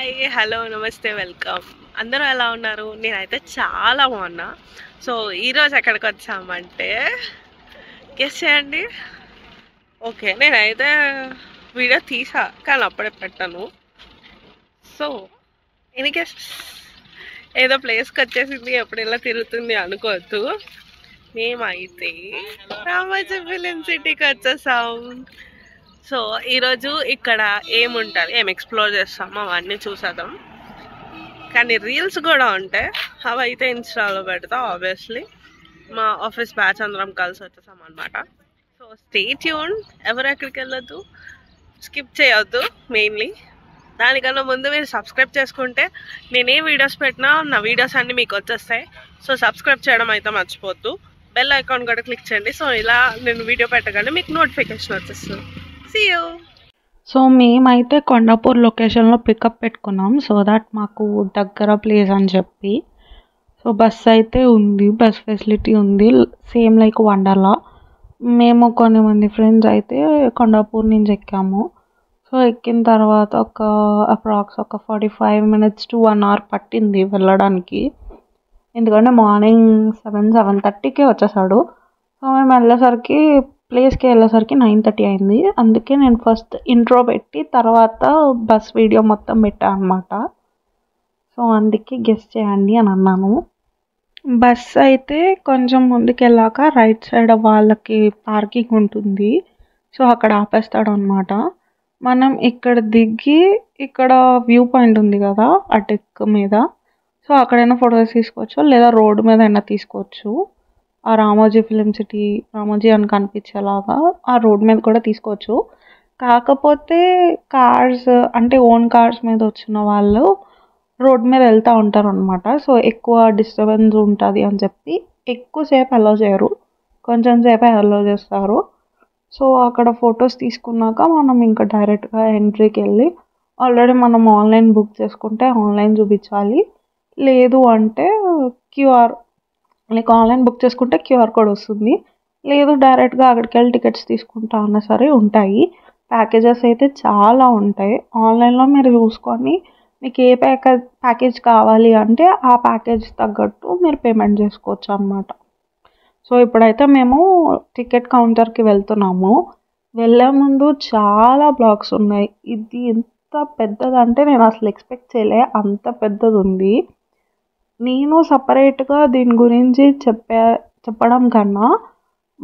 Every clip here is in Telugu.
హాయ్ హలో నమస్తే వెల్కమ్. అందరూ ఎలా ఉన్నారు? నేనైతే చాలా బాగున్నా. సో ఈరోజు ఎక్కడికి వచ్చామంటే గెస్ చేయండి. ఓకే, నేనైతే వీడియో తీసా కానీ అప్పుడే పెట్టాను. సో ఎనీ గెస్, ఏదో ప్లేస్కి వచ్చేసింది, ఎప్పుడు ఇలా తిరుగుతుంది అనుకోవద్దు. మేమైతే రామోజీ ఫిలిం సిటీకి వచ్చేసాం. సో ఈరోజు ఇక్కడ ఏముంటుంది, ఏం ఎక్స్ప్లోర్ చేస్తాము అవన్నీ చూసేద్దాం. కానీ రీల్స్ కూడా ఉంటాయి, అవి అయితే ఇన్స్టాలో పెడతా. ఆబ్వియస్లీ మా ఆఫీస్ బ్యాచ్ అందరం కలిసి వచ్చేసాం అనమాట. సో స్టే ట్యూన్, ఎవరు ఎక్కడికి వెళ్ళొద్దు, స్కిప్ చేయొద్దు. మెయిన్లీ దానికన్నా ముందు మీరు సబ్స్క్రైబ్ చేసుకుంటే నేనే వీడియోస్ పెట్టినా నా వీడియోస్ అన్నీ మీకు వచ్చేస్తాయి. సో సబ్స్క్రైబ్ చేయడం అయితే మర్చిపోద్దు. బెల్ ఐకాన్ కూడా క్లిక్ చేయండి. సో ఇలా నేను వీడియో పెట్టగానే మీకు నోటిఫికేషన్ వచ్చేస్తుంది. See you. సో మేమైతే కొండాపూర్ లొకేషన్లో పికప్ పెట్టుకున్నాం, సో దట్ మాకు దగ్గర ప్లేస్ అని చెప్పి. సో బస్ అయితే ఉంది, బస్ ఫెసిలిటీ ఉంది, సేమ్ లైక్ వండర్లా. మేము కొన్ని మంది ఫ్రెండ్స్ అయితే కొండాపూర్ నుంచి ఎక్కాము. సో ఎక్కిన తర్వాత అప్రాక్స్ ఒక 45 minutes to 1 hour పట్టింది వెళ్ళడానికి. ఎందుకంటే మార్నింగ్ 7:30కే వచ్చేసాడు. సో మేము వెళ్ళేసరికి ప్లేస్కి వెళ్ళేసరికి 9:30 అయింది. అందుకే నేను ఫస్ట్ ఇంట్రో పెట్టి తర్వాత బస్ వీడియో మొత్తం పెట్టాను అనమాట. సో అందుకే గెస్ చేయండి అని అన్నాను. బస్ అయితే కొంచెం ముందుకు వెళ్ళాక రైట్ సైడ్ వాళ్ళకి పార్కింగ్ ఉంటుంది, సో అక్కడ ఆపేస్తాడు అనమాట. మనం ఇక్కడ దిగి ఇక్కడ వ్యూ పాయింట్ ఉంది కదా ఆ డెక్ మీద, సో అక్కడైనా ఫొటోస్ తీసుకోవచ్చు, లేదా రోడ్డు మీద అయినా తీసుకోవచ్చు. ఆ రామోజీ ఫిలిం సిటీ, రామోజీ అని కనిపించేలాగా ఆ రోడ్ మీద కూడా తీసుకోవచ్చు. కాకపోతే కార్స్ అంటే ఓన్ కార్స్ మీద వచ్చిన వాళ్ళు రోడ్ మీద వెళ్తూ ఉంటారు అనమాట. సో ఎక్కువ డిస్టర్బెన్స్ ఉంటుంది అని చెప్పి ఎక్కువసేపు అలో చేయరు, కొంచెం సేపే అలో చేస్తారు. సో అక్కడ ఫొటోస్ తీసుకున్నాక మనం ఇంకా డైరెక్ట్గా ఎంట్రీకి వెళ్ళి, ఆల్రెడీ మనం ఆన్లైన్ బుక్ చేసుకుంటే ఆన్లైన్ చూపించాలి, లేదు అంటే ఆన్లైన్ బుక్ చేసుకుంటే క్యూఆర్ కోడ్ వస్తుంది, లేదు డైరెక్ట్గా అక్కడికి వెళ్ళి టికెట్స్ తీసుకుంటా అన్నా సరే ఉంటాయి. ప్యాకేజెస్ అయితే చాలా ఉంటాయి. ఆన్లైన్లో మీరు చూసుకొని మీకు ఏ ప్యాకేజ్ కావాలి అంటే ఆ ప్యాకేజ్ తగ్గట్టు మీరు పేమెంట్ చేసుకోవచ్చు అన్నమాట. సో ఇప్పుడైతే మేము టికెట్ కౌంటర్కి వెళ్తున్నాము. వెళ్ళే ముందు చాలా బ్లాక్స్ ఉన్నాయి. ఇది ఎంత పెద్దదంటే నేను అసలు ఎక్స్పెక్ట్ చేయలే, అంత పెద్దది ఉంది. నేను సపరేట్గా దీని గురించి చెప్పడం కన్నా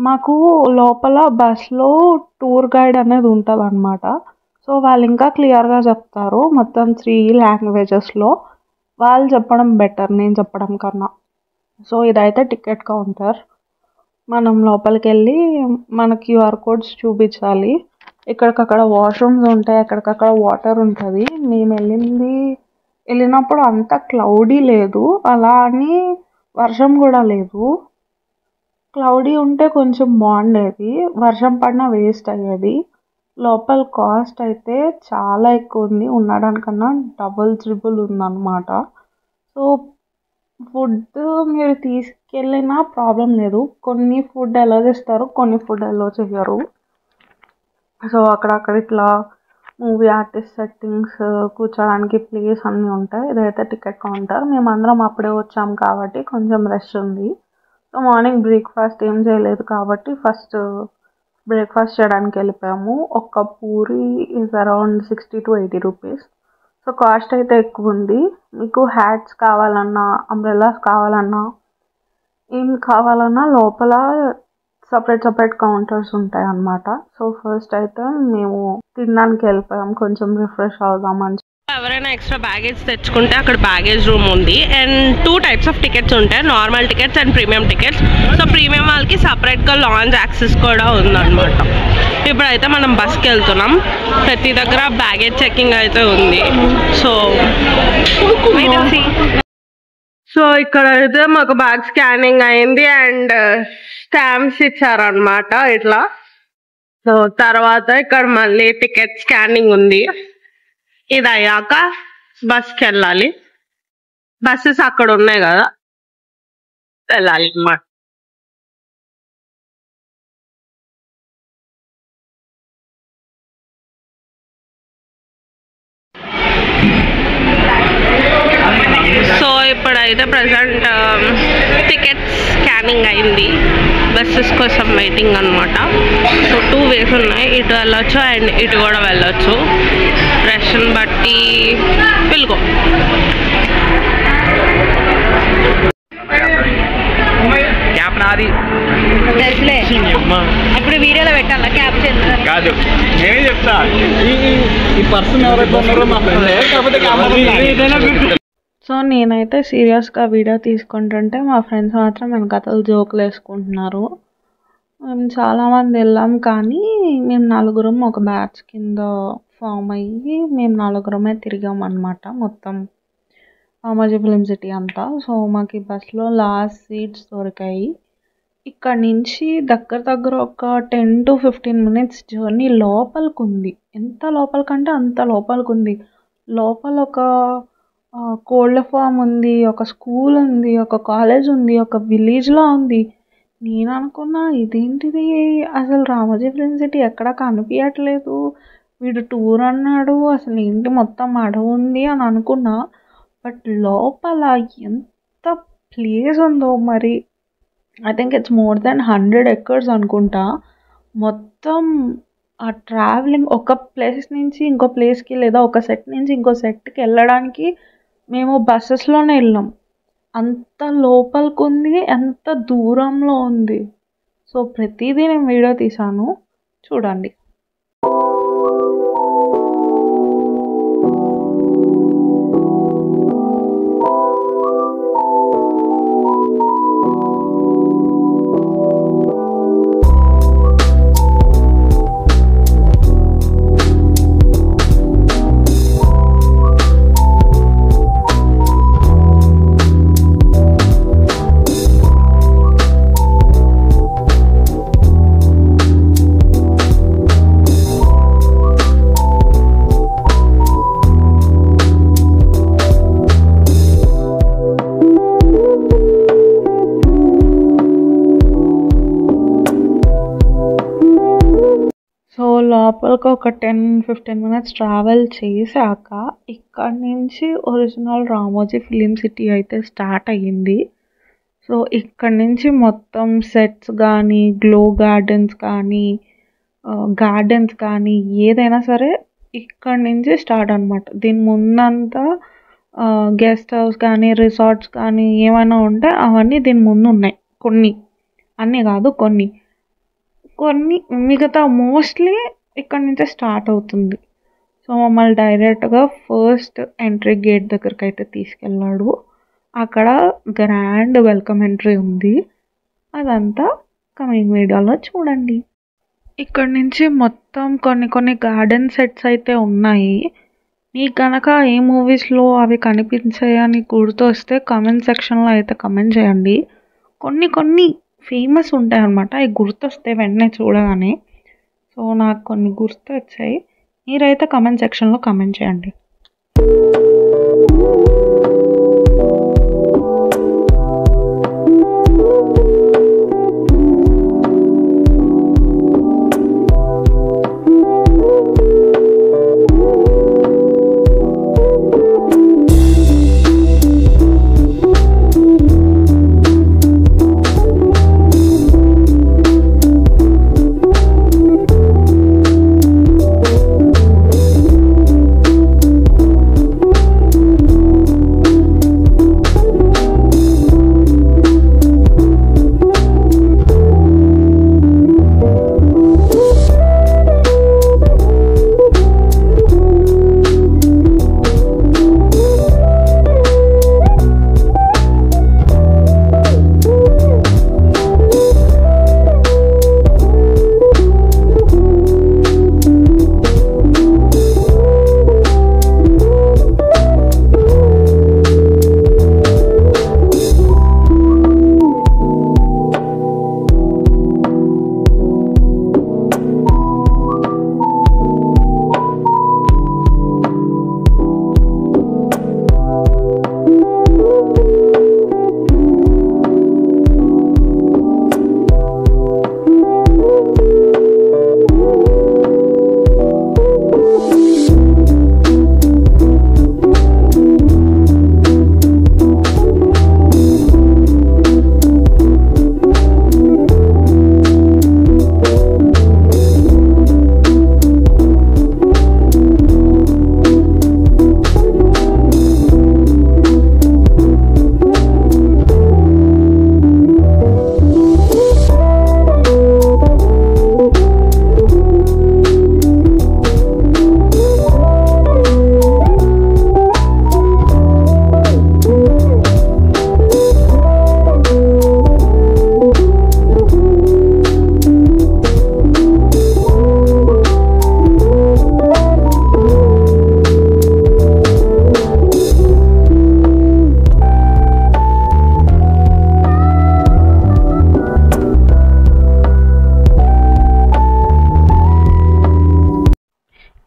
మాకు లోపల బస్లో టూర్ గైడ్ అనేది ఉంటుంది అనమాట. సో వాళ్ళు ఇంకా క్లియర్గా చెప్తారు, మొత్తం 3 languagesలో. వాళ్ళు చెప్పడం బెటర్ నేను చెప్పడం కన్నా. సో ఇదైతే టికెట్ కౌంటర్. మనం లోపలికి వెళ్ళి మన క్యూఆర్ కోడ్స్ చూపించాలి. ఎక్కడికక్కడ వాష్రూమ్స్ ఉంటాయి, ఎక్కడికక్కడ వాటర్ ఉంటుంది. మేము వెళ్ళినప్పుడు అంత క్లౌడీ లేదు, అలా అని వర్షం కూడా లేదు. క్లౌడీ ఉంటే కొంచెం బాగుండేది, వర్షం పడినా వేస్ట్ అయ్యేది. లోపల కాస్ట్ అయితే చాలా ఎక్కువ ఉంది, ఉండడానికన్నా డబుల్ ట్రిపుల్ ఉందన్నమాట. సో ఫుడ్ మీరు తీసుకెళ్ళినా ప్రాబ్లం లేదు, కొన్ని ఫుడ్ ఎలా చేస్తారు, కొన్ని ఫుడ్ ఎలా చేయరు. సో అక్కడక్కడ ఇట్లా మూవీ ఆర్టిస్ట్ సెట్టింగ్స్, కూర్చోడానికి ప్లేస్ అన్నీ ఉంటాయి. ఇదైతే టికెట్ కౌంటర్. మేమందరం అప్పుడే వచ్చాం కాబట్టి కొంచెం రష్ ఉంది. సో మార్నింగ్ బ్రేక్ఫాస్ట్ ఏం చేయలేదు కాబట్టి ఫస్ట్ బ్రేక్ఫాస్ట్ చేయడానికి వెళ్ళిపోయాము. ఒక్క puri is around 60 to 80 rupees. So cost అయితే ఎక్కువ ఉంది. మీకు హ్యాట్స్ కావాలన్నా, అంబ్రెల్లాస్ కావాలన్నా, ఏం కావాలన్నా లోపల సపరేట్ కౌంటర్స్ ఉంటాయి అన్నమాట. సో ఫస్ట్ అయితే మేము తినడానికి వెళ్ళిపోయాం, కొంచెం రిఫ్రెష్ అవుదామని. ఎవరైనా ఎక్స్ట్రా బ్యాగేజ్ తెచ్చుకుంటే అక్కడ బ్యాగేజ్ రూమ్ ఉంది. అండ్ 2 types ఆఫ్ టికెట్స్ ఉంటాయి, normal tickets and premium tickets. So premium వాళ్ళకి సపరేట్గా లాంజ్ యాక్సెస్ కూడా ఉందన్నమాట. ఇప్పుడైతే మనం బస్కి వెళ్తున్నాం. ప్రతి దగ్గర బ్యాగేజ్ చెకింగ్ అయితే ఉంది. సో ఇక్కడ అయితే మాకు బ్యాగ్ స్కానింగ్ అయింది అండ్ స్టాంప్స్ ఇచ్చారనమాట ఇట్లా. సో తర్వాత ఇక్కడ మళ్ళీ టికెట్ స్కానింగ్ ఉంది. ఇది అయ్యాక బస్కి వెళ్ళాలి. బస్సెస్ అక్కడ ఉన్నాయి కదా, వెళ్ళాలి అన్నమాట. అయితే ప్రజెంట్ టికెట్ స్కానింగ్ అయింది, బస్సెస్ కోసం వెయిటింగ్ అనమాట. సో 2 వేస్ ఉన్నాయి, ఇటు వెళ్ళొచ్చు అండ్ ఇటు కూడా వెళ్ళొచ్చు. రష్ని బట్టి పిలుకో. ఇప్పుడు వీడియోలో పెట్టాలా క్యాప్చర్ కాదు, నేనే చెప్తా. ఈ పర్సన్ ఎవరైతే ఉన్నారో మా ఫ్రెండ్, కాకపోతే సో నేనైతే సీరియస్గా వీడియో తీసుకుంటుంటే మా ఫ్రెండ్స్ మాత్రం మేము కథలు జోకులు వేసుకుంటున్నారు. మేము చాలామంది వెళ్ళాం, కానీ మేము 4 ఒక బ్యాచ్ కింద ఫామ్ అయ్యి మేము 4 తిరిగాం అనమాట మొత్తం రామోజీ ఫిలిం సిటీ అంతా. సో మాకు ఈ బస్సులో లాస్ట్ సీట్స్ దొరికాయి. ఇక్కడ నుంచి దగ్గర ఒక 10 to 15 minutes జర్నీ లోపలికి ఉంది. ఎంత లోపలికంటే అంత లోపలికి ఉంది. లోపల ఒక కోళ్ళ ఫామ్ ఉంది, ఒక స్కూల్ ఉంది, ఒక కాలేజ్ ఉంది, ఒక విలేజ్లో ఉంది. నేను అనుకున్నా ఇదేంటిది, అసలు రామోజీ ఫిలిం సిటీ ఎక్కడ కనిపించట్లేదు, వీడు టూర్ అన్నాడు, అసలు ఏంటి మొత్తం అడవి ఉంది అని అనుకున్నా. బట్ లోపల ఎంత ప్లేస్ ఉందో మరి, I think it's more than 100 acres అనుకుంటా. మొత్తం ఆ ట్రావెలింగ్ ఒక ప్లేస్ నుంచి ఇంకో ప్లేస్కి లేదా ఒక సెట్ నుంచి ఇంకో సెట్కి వెళ్ళడానికి మేము బస్సెస్లోనే వెళ్ళాం. అంత లోపలికి ఉంది, ఎంత దూరంలో ఉంది. సో ప్రతిదీ నేను వీడియో తీసాను, చూడండి. లోపలికి ఒక 10-15 minutes ట్రావెల్ చేశాక ఇక్కడ నుంచి ఒరిజినల్ రామోజీ ఫిలిం సిటీ అయితే స్టార్ట్ అయ్యింది. సో ఇక్కడ నుంచి మొత్తం సెట్స్ కానీ, గ్లో గార్డెన్స్ కానీ ఏదైనా సరే ఇక్కడ నుంచి స్టార్ట్ అనమాట. దీని ముందంతా గెస్ట్ హౌస్ కానీ, రిసార్ట్స్ కానీ ఏమైనా ఉంటే అవన్నీ దీని ముందు ఉన్నాయి. కొన్ని, అన్నీ కాదు, కొన్ని మిగతా మోస్ట్లీ ఇక్కడ నుంచే స్టార్ట్ అవుతుంది. సో మమ్మల్ని డైరెక్ట్గా ఫస్ట్ ఎంట్రీ గేట్ దగ్గరికి అయితే తీసుకెళ్ళాడు. అక్కడ గ్రాండ్ వెల్కమ్ ఎంట్రీ ఉంది. అదంతా కమింగ్ వీడియోలో చూడండి. ఇక్కడ నుంచి మొత్తం కొన్ని గార్డెన్ సెట్స్ అయితే ఉన్నాయి. మీకు కనుక ఏ మూవీస్లో అవి కనిపించాయని గుర్తొస్తే కామెంట్ సెక్షన్లో అయితే కమెంట్ చేయండి. కొన్ని ఫేమస్ ఉంటాయి అన్నమాట, అవి గుర్తొస్తే వెంటనే చూడగానే. సో నాకు కొన్ని గుర్తు వచ్చాయి, మీరైతే కామెంట్ సెక్షన్లో కామెంట్ చేయండి.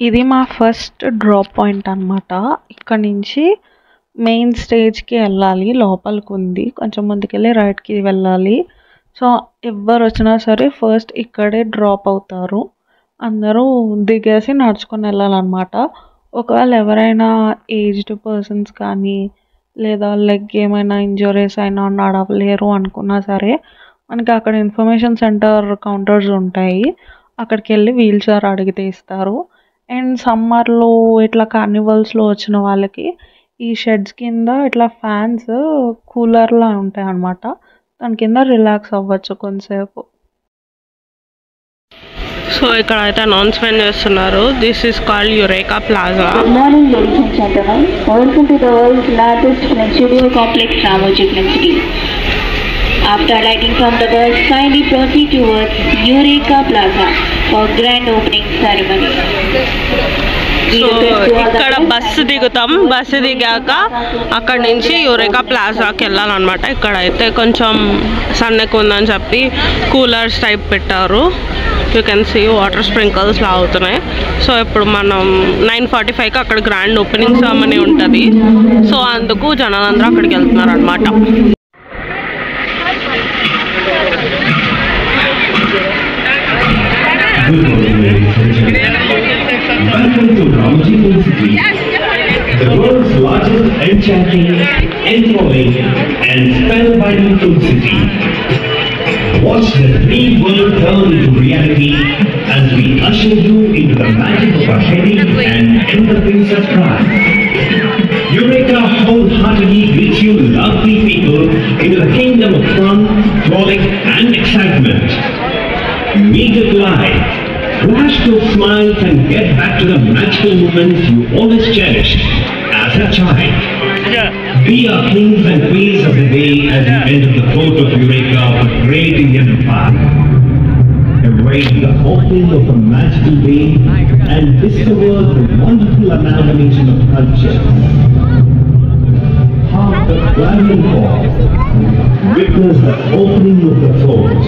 ఇది మా ఫస్ట్ డ్రాప్ పాయింట్ అనమాట. ఇక్కడ నుంచి మెయిన్ స్టేజ్కి వెళ్ళాలి, లోపలికి ఉంది, కొంచెం ముందుకెళ్ళి రైట్కి వెళ్ళాలి. సో ఎవరు వచ్చినా సరే ఫస్ట్ ఇక్కడే డ్రాప్ అవుతారు. అందరూ దిగేసి నడుచుకొని వెళ్ళాలన్నమాట. ఒకవేళ ఎవరైనా ఏజ్డ్ పర్సన్స్ కానీ లేదా లెగ్ ఏమైనా ఇంజరీస్ అయినా నడవలేరు అనుకున్నా సరే మనకి అక్కడ ఇన్ఫర్మేషన్ సెంటర్ కౌంటర్స్ ఉంటాయి, అక్కడికి వెళ్ళి వీల్ చైర్ అడిగితే ఇస్తారు. అండ్ సమ్మర్లో ఇట్లా కార్నివల్స్లో వచ్చిన వాళ్ళకి ఈ షెడ్స్ కింద ఇట్లా ఫ్యాన్స్ కూలర్లా ఉంటాయి అన్నమాట, దాని కింద రిలాక్స్ అవ్వచ్చు కొంతసేపు. సో ఇక్కడ అయితే అనౌన్స్మెంట్ చేస్తున్నారు, this is called Eureka plaza. Good morning, ladies and gentlemen. Welcome to the world's largest film studio complex, Ramoji Film City. After alighting from the bus, kindly proceed towards Eureka Plaza for grand opening ceremony. So ఇక్కడ బస్సు దిగుతాం, బస్సు దిగాక అక్కడ నుంచి యూరేకా ప్లాజాకి వెళ్ళాలన్నమాట. ఇక్కడ అయితే కొంచెం సన్నగా ఉందని చెప్పి కూలర్స్ టైప్ పెట్టారు. యూ కెన్ సీ వాటర్ స్ప్రింకల్స్ లా అవుతున్నాయి. సో ఇప్పుడు మనం 9:45కి అక్కడ గ్రాండ్ ఓపెనింగ్ సెరమనీ ఉంటుంది. సో అందుకు జనాలందరూ అక్కడికి వెళ్తున్నారు అనమాట. Welcome to Ramoji Film City, the world's largest enchanting, enthralling, and spellbinding film city. Watch the dream world turn into reality as we usher you into the magic of a heady and entertaining surprise. Eureka wholeheartedly greets you lovely people into the kingdom of fun, frolic, and excitement. Meet it live. Flash those smiles and get back to the magical moments you always cherished as a child. Be our kings and queens of the day as you enter the port of Eureka of the great Indian Empire. Await the opening of a magical day and discover the wonderful amalgamation of culture. Hark the clarion call. Witness the opening of the fort.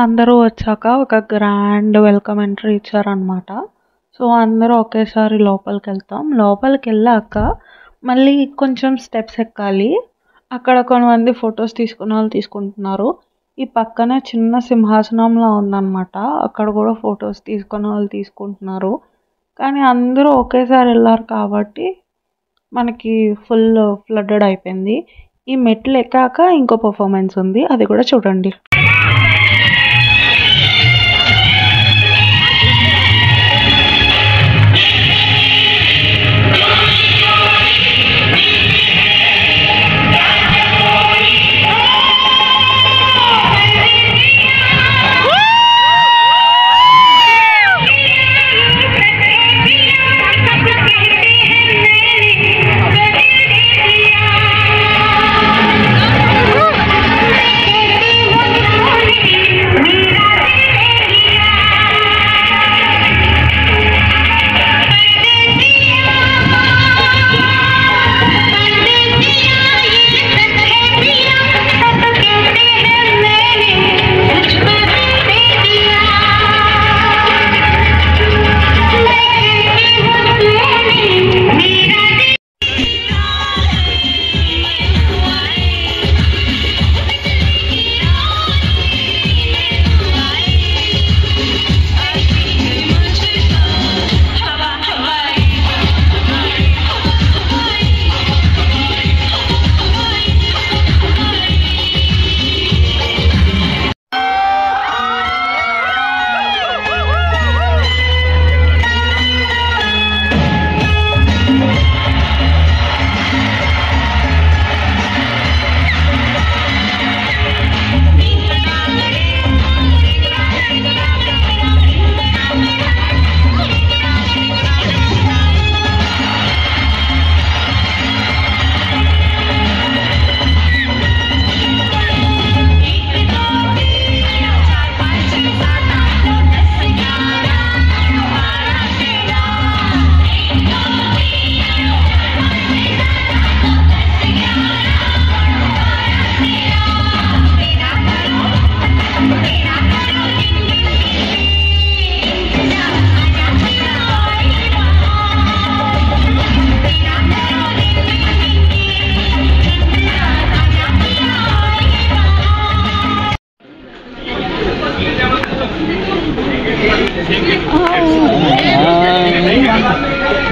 అందరూ వచ్చాక ఒక గ్రాండ్ వెల్కమ్ ఎంట్రీ ఇచ్చారనమాట. సో అందరూ ఒకేసారి లోపలికి వెళ్తాం. లోపలికి వెళ్ళాక మళ్ళీ కొంచెం స్టెప్స్ ఎక్కాలి. అక్కడ కొంతమంది ఫొటోస్ తీసుకునే వాళ్ళు తీసుకుంటున్నారు. ఈ పక్కన చిన్న సింహాసనంలా ఉందన్నమాట, అక్కడ కూడా ఫొటోస్ తీసుకునే వాళ్ళు తీసుకుంటున్నారు. కానీ అందరూ ఒకేసారి వెళ్ళారు కాబట్టి మనకి ఫుల్ ఫ్లడ్డెడ్ అయిపోయింది. ఈ మెట్లు ఎక్కాక ఇంకో పర్ఫార్మెన్స్ ఉంది, అది కూడా చూడండి.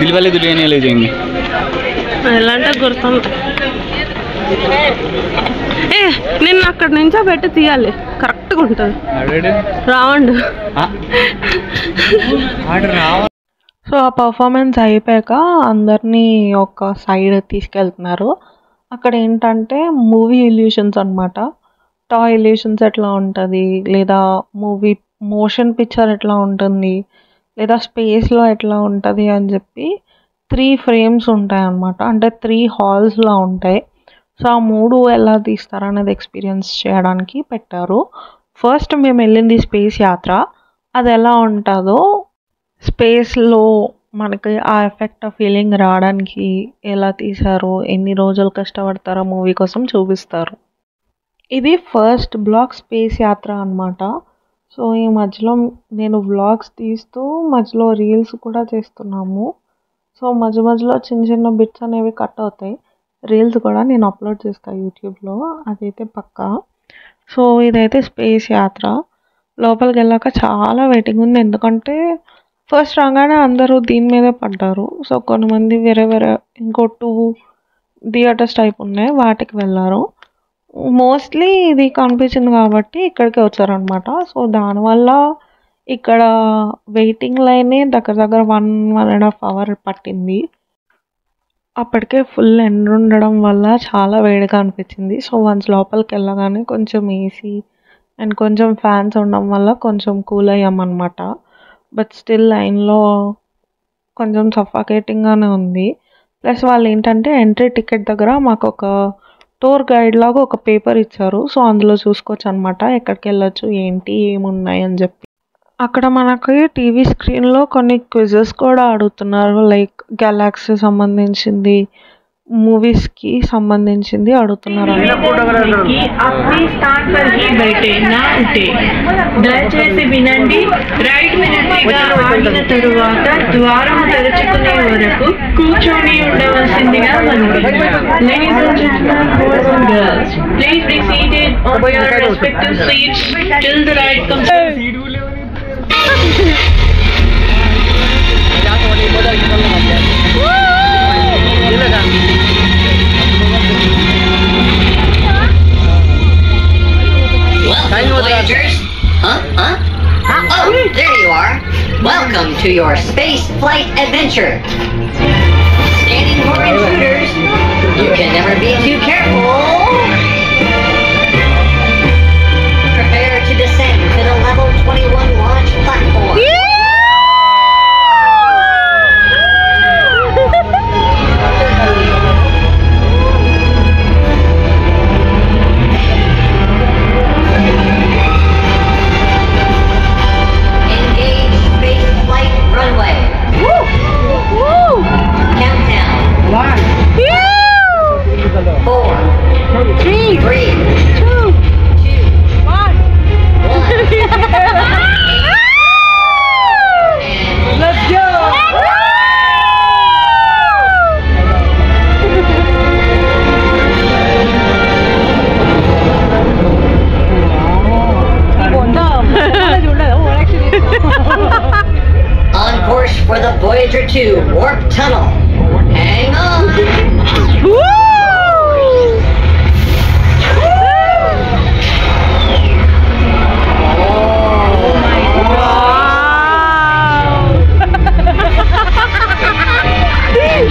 दिल वाले दुल्हनिया ले जाएंगे ఎలా అంటే గుర్తుంది. నిన్ను అక్కడి నుంచో పెట్టి తీయాలి, కరెక్ట్గా ఉంటుంది రౌండ్. సో ఆ పర్ఫార్మెన్స్ అయిపోయాక అందరినీ ఒక సైడ్ తీసుకెళ్తున్నారు. అక్కడ ఏంటంటే మూవీ ఇల్యూషన్స్ అనమాట. టాయ్ ఇల్యూషన్స్ ఎట్లా ఉంటుంది, లేదా మూవీ మోషన్ పిక్చర్ ఎట్లా ఉంటుంది, లేదా స్పేస్లో ఎట్లా ఉంటుంది అని చెప్పి 3 ఫ్రేమ్స్ ఉంటాయి అన్నమాట. అంటే 3 హాల్స్లా ఉంటాయి. సో ఆ 3 ఎలా తీస్తారనేది ఎక్స్పీరియన్స్ చేయడానికి పెట్టారు. ఫస్ట్ మేము వెళ్ళింది స్పేస్ యాత్ర. అది ఎలా ఉంటుందో, స్పేస్లో మనకి ఆ ఎఫెక్ట్ ఆ ఫీలింగ్ రావడానికి ఎలా తీశారో, ఎన్ని రోజులు కష్టపడతారో మూవీ కోసం చూపిస్తారు. ఇది ఫస్ట్ బ్లాగ్ స్పేస్ యాత్ర అనమాట. సో ఈ మధ్యలో నేను వ్లాగ్స్ తీస్తూ మధ్యలో రీల్స్ కూడా చేస్తున్నాము. సో మధ్య మధ్యలో చిన్న చిన్న బిట్స్ అనేవి కట్ అవుతాయి. రీల్స్ కూడా నేను అప్లోడ్ చేస్తాను యూట్యూబ్లో, అదైతే పక్కా. సో ఇదైతే స్పేస్ యాత్ర. లోపలికి వెళ్ళాక చాలా వెయిటింగ్ ఉంది, ఎందుకంటే ఫస్ట్ రాగానే అందరూ దీని మీదే పడ్డారు. సో కొంతమంది వేరే వేరే ఇంకో 2 థియేటర్స్ టైప్ ఉన్నాయి, వాటికి వెళ్ళారు. మోస్ట్లీ ఇది కనిపించింది కాబట్టి ఇక్కడికే వచ్చారనమాట. సో దానివల్ల ఇక్కడ వెయిటింగ్ లైనే దగ్గర 1.5 అవర్ పట్టింది. అప్పటికే ఫుల్ ఎండ ఉండడం వల్ల చాలా వేడిగా అనిపించింది. సో వన్స్ లోపలికి వెళ్ళగానే కొంచెం ఏసీ అండ్ కొంచెం ఫ్యాన్స్ ఉండడం వల్ల కొంచెం కూల్ అయ్యామన్నమాట. బట్ స్టిల్ లైన్లో కొంచెం సఫాకేటింగ్గానే ఉంది. ప్లస్ వాళ్ళు ఏంటంటే ఎంట్రీ టికెట్ దగ్గర మాకు ఒక టూర్ గైడ్ లాగా ఒక పేపర్ ఇచ్చారు. సో అందులో చూసుకోవచ్చు అనమాట ఎక్కడికి వెళ్ళొచ్చు, ఏంటి, ఏమున్నాయి అని చెప్పి. అక్కడ మనకి టీవీ స్క్రీన్లో కొన్ని క్విజెస్ కూడా అడుగుతున్నారు, లైక్ గెలాక్సీ సంబంధించింది, మూవీస్కి సంబంధించింది అడుగుతున్నారు. దయచేసి వినండి. రైట్ మినిట్గా ఆగిన తరువాత ద్వారం తెరుచుకునే వరకు కూర్చొని ఉండవలసిందిగా మనవి. Ladies and gentlemen, boys and girls, please be seated on your respective seats till the ride comes. Voyagers? Oh, there you are. Welcome to your space flight adventure. Scanning for intruders. You can never be too careful. Prepare to descend to the level 21 launch platform. On course for the Voyager 2 warp tunnel. Hang on.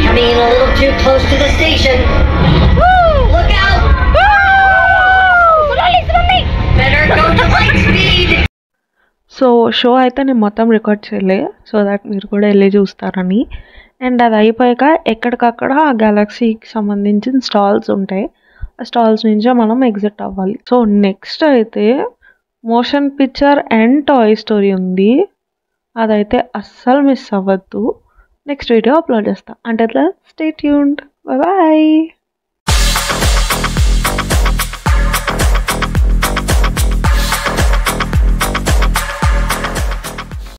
Coming a little too close to the station. Look out! Better go to light speed. So show అయితే నేను మొత్తం రికార్డ్ చేయలే, సో దట్ మీరు కూడా వెళ్ళి చూస్తారని. అండ్ అది అయిపోయాక ఎక్కడికక్కడ ఆ గెలాక్సీకి సంబంధించిన స్టాల్స్ ఉంటాయి, ఆ స్టాల్స్ నుంచే మనం ఎగ్జిట్ అవ్వాలి. సో నెక్స్ట్ అయితే motion picture and toy story ఉంది, అదైతే అస్సలు మిస్ అవ్వద్దు. నెక్స్ట్ వీడియో అప్లోడ్ చేస్తా. అంటే స్టే ట్యూన్డ్. బాయ్.